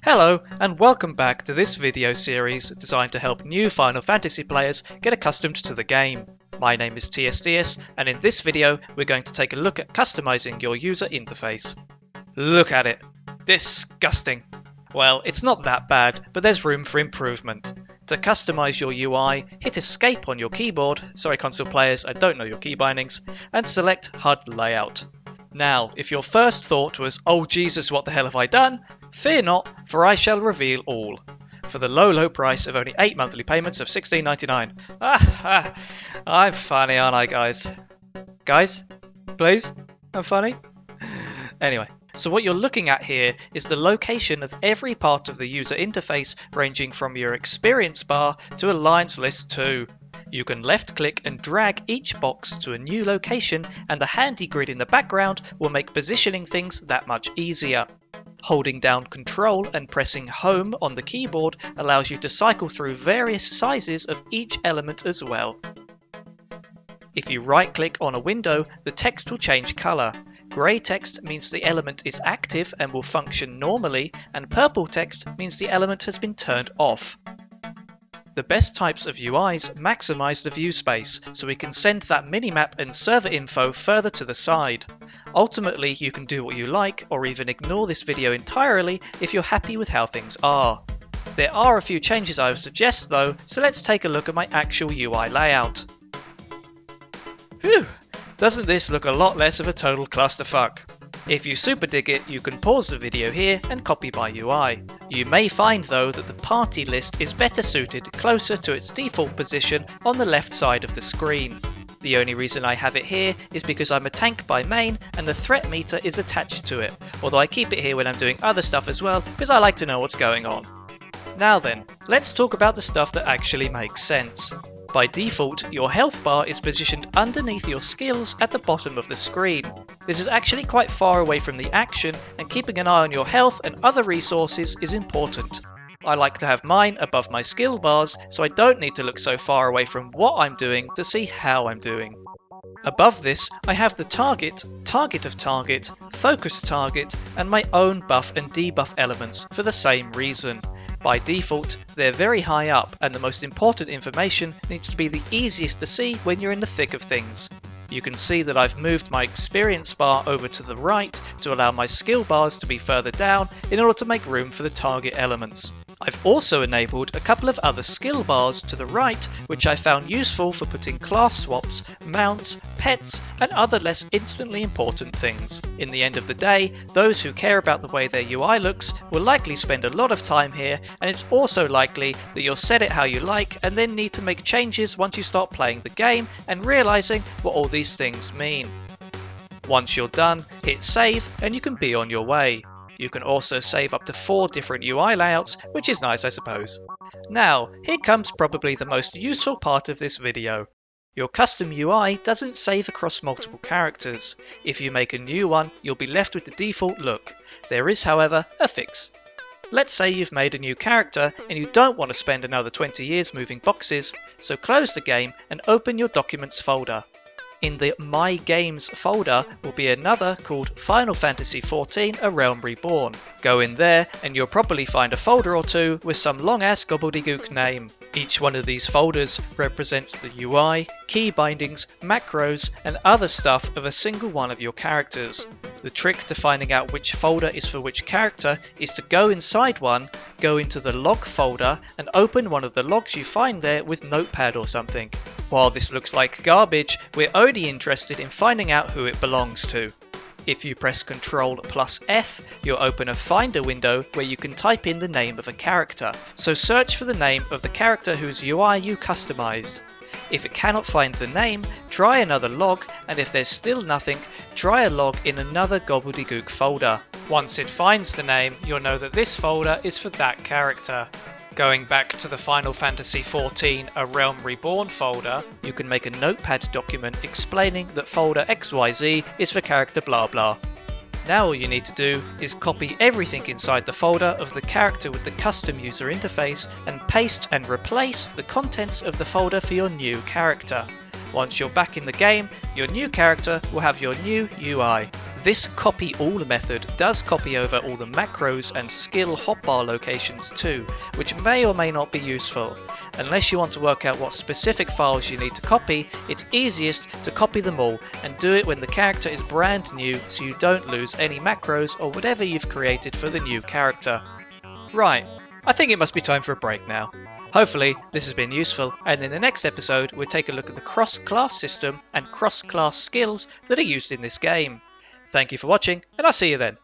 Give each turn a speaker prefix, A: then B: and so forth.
A: Hello and welcome back to this video series designed to help new Final Fantasy players get accustomed to the game. My name is TSDS and in this video we're going to take a look at customizing your user interface. Look at it! Disgusting! Well, it's not that bad, but there's room for improvement. To customize your UI, hit Escape on your keyboard, sorry console players, I don't know your key bindings, and select HUD Layout. Now, if your first thought was, oh Jesus, what the hell have I done? Fear not, for I shall reveal all. For the low price of only 8 monthly payments of $16.99. I'm funny, aren't I, guys? Guys? Please? I'm funny? Anyway, so what you're looking at here is the location of every part of the user interface ranging from your experience bar to Alliance List 2. You can left click and drag each box to a new location and the handy grid in the background will make positioning things that much easier. Holding down Control and pressing Home on the keyboard allows you to cycle through various sizes of each element as well. If you right click on a window, the text will change colour. Grey text means the element is active and will function normally, and purple text means the element has been turned off. The best types of UIs maximize the view space, so we can send that minimap and server info further to the side. Ultimately, you can do what you like, or even ignore this video entirely if you're happy with how things are. There are a few changes I would suggest though, so let's take a look at my actual UI layout. Phew! Doesn't this look a lot less of a total clusterfuck? If you super dig it, you can pause the video here and copy my UI. You may find though that the party list is better suited closer to its default position on the left side of the screen. The only reason I have it here is because I'm a tank by main and the threat meter is attached to it, although I keep it here when I'm doing other stuff as well because I like to know what's going on. Now then, let's talk about the stuff that actually makes sense. By default, your health bar is positioned underneath your skills at the bottom of the screen. This is actually quite far away from the action, and keeping an eye on your health and other resources is important. I like to have mine above my skill bars, so I don't need to look so far away from what I'm doing to see how I'm doing. Above this, I have the target, target of target, focus target, and my own buff and debuff elements for the same reason. By default, they're very high up and the most important information needs to be the easiest to see when you're in the thick of things. You can see that I've moved my experience bar over to the right to allow my skill bars to be further down in order to make room for the target elements. I've also enabled a couple of other skill bars to the right which I found useful for putting class swaps, mounts, pets and other less instantly important things. In the end of the day, those who care about the way their UI looks will likely spend a lot of time here, and it's also likely that you'll set it how you like and then need to make changes once you start playing the game and realizing what all these things mean. Once you're done, hit save and you can be on your way. You can also save up to 4 different UI layouts, which is nice I suppose. Now, here comes probably the most useful part of this video. Your custom UI doesn't save across multiple characters. If you make a new one, you'll be left with the default look. There is, however, a fix. Let's say you've made a new character and you don't want to spend another 20 years moving boxes, so close the game and open your Documents folder. In the My Games folder will be another called Final Fantasy XIV A Realm Reborn. Go in there and you'll probably find a folder or two with some long ass gobbledygook name. Each one of these folders represents the UI, key bindings, macros and other stuff of a single one of your characters. The trick to finding out which folder is for which character is to go inside one, go into the log folder and open one of the logs you find there with Notepad or something. While this looks like garbage, we're only interested in finding out who it belongs to. If you press Ctrl+F, you'll open a Finder window where you can type in the name of a character. So search for the name of the character whose UI you customized. If it cannot find the name, try another log, and if there's still nothing, try a log in another gobbledygook folder. Once it finds the name, you'll know that this folder is for that character. Going back to the Final Fantasy XIV A Realm Reborn folder, you can make a notepad document explaining that folder XYZ is for character blah blah. Now all you need to do is copy everything inside the folder of the character with the custom user interface and paste and replace the contents of the folder for your new character. Once you're back in the game, your new character will have your new UI. This copy all method does copy over all the macros and skill hotbar locations too, which may or may not be useful. Unless you want to work out what specific files you need to copy, it's easiest to copy them all and do it when the character is brand new so you don't lose any macros or whatever you've created for the new character. Right, I think it must be time for a break now. Hopefully this has been useful, and in the next episode we'll take a look at the cross-class system and cross-class skills that are used in this game. Thank you for watching, and I'll see you then.